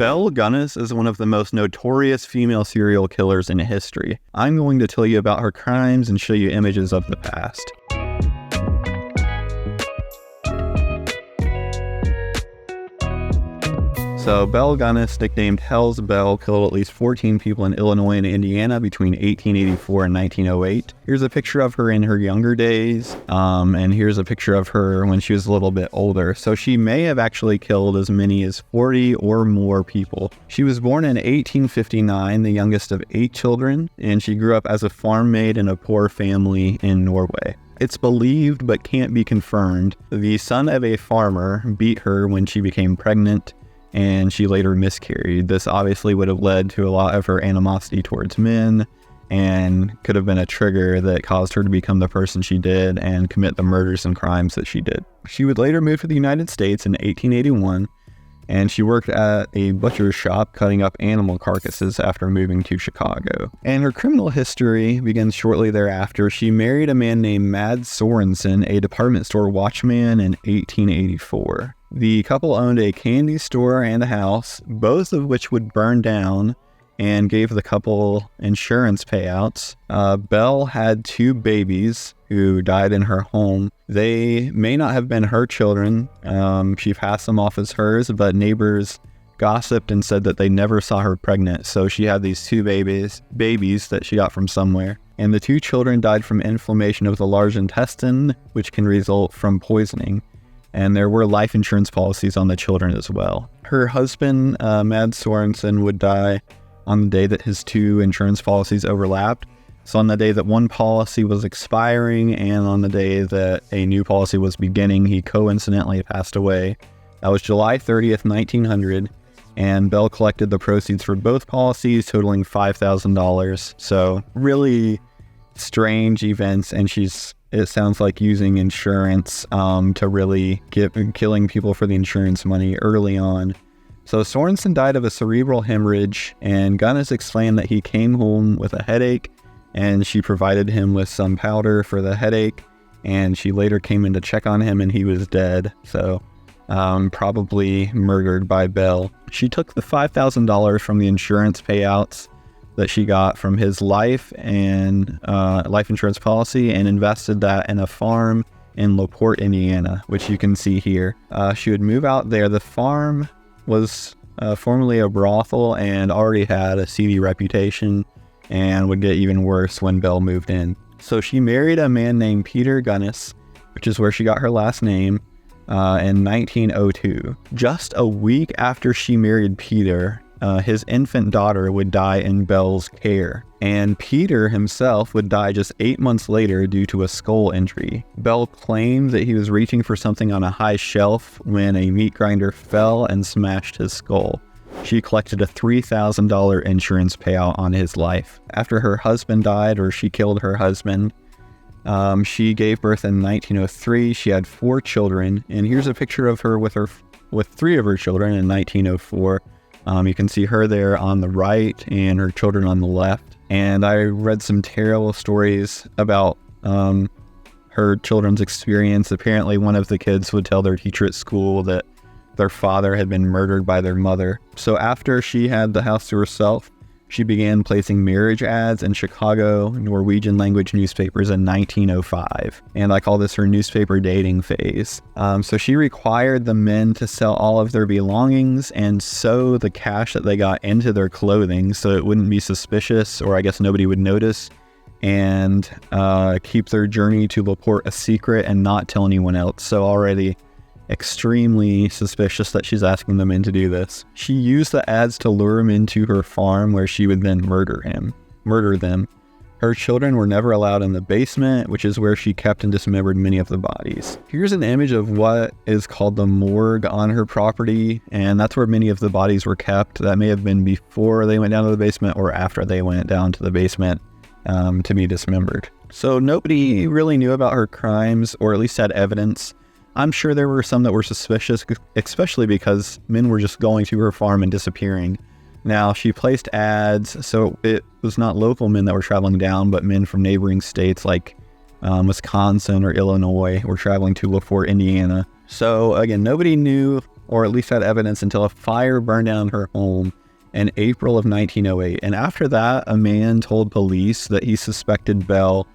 Belle Gunness is one of the most notorious female serial killers in history. I'm going to tell you about her crimes and show you images of the past. So Belle Gunness, nicknamed Hell's Belle, killed at least 14 people in Illinois and Indiana between 1884 and 1908. Here's a picture of her in her younger days, and here's a picture of her when she was a little bit older. So she may have actually killed as many as 40 or more people. She was born in 1859, the youngest of 8 children, and she grew up as a farm maid in a poor family in Norway. It's believed, but can't be confirmed, the son of a farmer beat her when she became pregnant, and she later miscarried. This obviously would have led to a lot of her animosity towards men and could have been a trigger that caused her to become the person she did and commit the murders and crimes that she did. She would later move to the United States in 1881, and she worked at a butcher's shop cutting up animal carcasses after moving to Chicago. And her criminal history begins shortly thereafter. She married a man named Mads Sorensen, a department store watchman, in 1884. The couple owned a candy store and a house, both of which would burn down, and gave the couple insurance payouts. Belle had 2 babies who died in her home. They may not have been her children. She passed them off as hers, but neighbors gossiped and said that they never saw her pregnant. So she had these 2 babies that she got from somewhere. And the 2 children died from inflammation of the large intestine, which can result from poisoning. And there were life insurance policies on the children as well. Her husband, Mads Sorensen, would die on the day that his 2 insurance policies overlapped. So on the day that one policy was expiring and on the day that a new policy was beginning, he coincidentally passed away. That was July 30th, 1900, and Belle collected the proceeds for both policies, totaling $5,000. So really strange events, and it sounds like using insurance to really killing people for the insurance money early on. So Sorensen died of a cerebral hemorrhage, and Gunness explained that he came home with a headache, and she provided him with some powder for the headache, and she later came in to check on him, and he was dead. So probably murdered by Belle. She took the $5,000 from the insurance payouts that she got from his life insurance policy and invested that in a farm in LaPorte, Indiana, which you can see here. She would move out there. The farm was formerly a brothel and already had a seedy reputation and would get even worse when Belle moved in. So she married a man named Peter Gunness, which is where she got her last name, in 1902. Just a week after she married Peter, his infant daughter would die in Belle's care, and Peter himself would die just 8 months later due to a skull injury. Belle claimed that he was reaching for something on a high shelf when a meat grinder fell and smashed his skull. She collected a $3,000 insurance payout on his life. After her husband died, or she killed her husband, she gave birth in 1903. She had 4 children, and here's a picture of her with 3 of her children in 1904. You can see her there on the right and her children on the left. And I read some terrible stories about her children's experience. Apparently one of the kids would tell their teacher at school that their father had been murdered by their mother. So after she had the house to herself, she began placing marriage ads in Chicago Norwegian language newspapers in 1905. And I call this her newspaper dating phase. So she required the men to sell all of their belongings and sew the cash that they got into their clothing so it wouldn't be suspicious, or I guess nobody would notice, and keep their journey to LaPorte a secret and not tell anyone else. So already extremely suspicious that she's asking the men to do this. She used the ads to lure him into her farm, where she would then murder them. Her children were never allowed in the basement, which is where she kept and dismembered many of the bodies. Here's an image of what is called the morgue on her property, and that's where many of the bodies were kept. That may have been before they went down to the basement or after they went down to the basement to be dismembered. So nobody really knew about her crimes, or at least had evidence. I'm sure there were some that were suspicious, especially because men were just going to her farm and disappearing. Now, she placed ads, so it was not local men that were traveling down, but men from neighboring states like Wisconsin or Illinois were traveling to LaPorte, Indiana. So again, nobody knew or at least had evidence, until a fire burned down her home in April of 1908. And after that, a man told police that he suspected Belle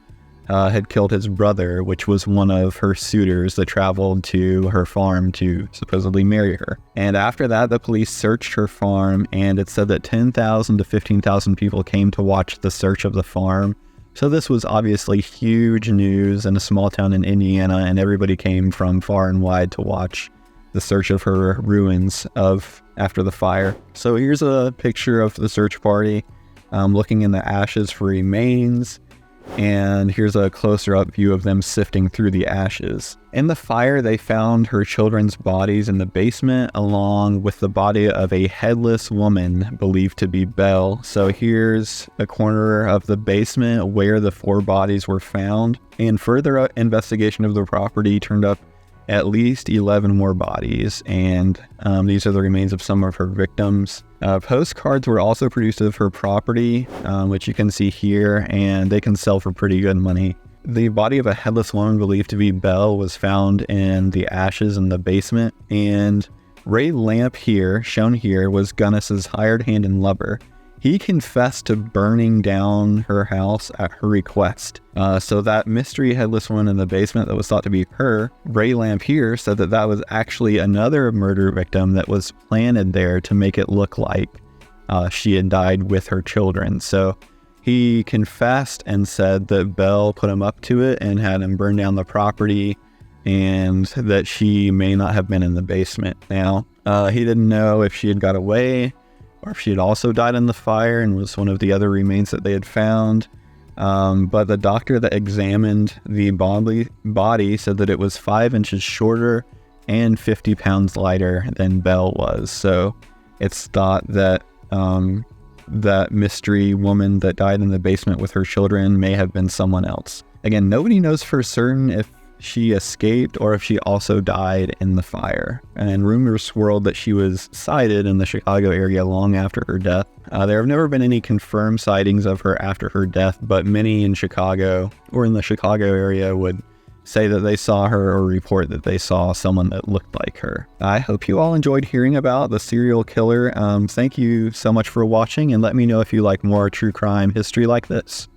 had killed his brother, which was one of her suitors that traveled to her farm to supposedly marry her. And after that, the police searched her farm, and it said that 10,000 to 15,000 people came to watch the search of the farm. So this was obviously huge news in a small town in Indiana, and everybody came from far and wide to watch the search of her ruins after the fire. So here's a picture of the search party looking in the ashes for remains. And here's a closer up view of them sifting through the ashes. In the fire, they found her children's bodies in the basement, along with the body of a headless woman believed to be Belle. So here's a corner of the basement where the 4 bodies were found. And further investigation of the property turned up at least 11 more bodies, and these are the remains of some of her victims. Postcards were also produced of her property, which you can see here, and they can sell for pretty good money. The body of a headless woman believed to be Belle was found in the ashes in the basement, and Ray Lamp here, shown here, was Gunness's hired hand and lover. He confessed to burning down her house at her request. So that mystery headless woman in the basement that was thought to be her, Ray Lamp here said that that was actually another murder victim that was planted there to make it look like she had died with her children. So he confessed and said that Belle put him up to it and had him burn down the property, and that she may not have been in the basement. Now, he didn't know if she had got away, or if she had also died in the fire and was one of the other remains that they had found. But the doctor that examined the body said that it was 5 inches shorter and 50 pounds lighter than Belle was. So it's thought that that mystery woman that died in the basement with her children may have been someone else. Again, nobody knows for certain if she escaped or if she also died in the fire. And rumors swirled that she was sighted in the Chicago area long after her death. There have never been any confirmed sightings of her after her death, but many in Chicago or in the Chicago area would say that they saw her or report that they saw someone that looked like her. I hope you all enjoyed hearing about the serial killer. Thank you so much for watching, and let me know if you like more true crime history like this.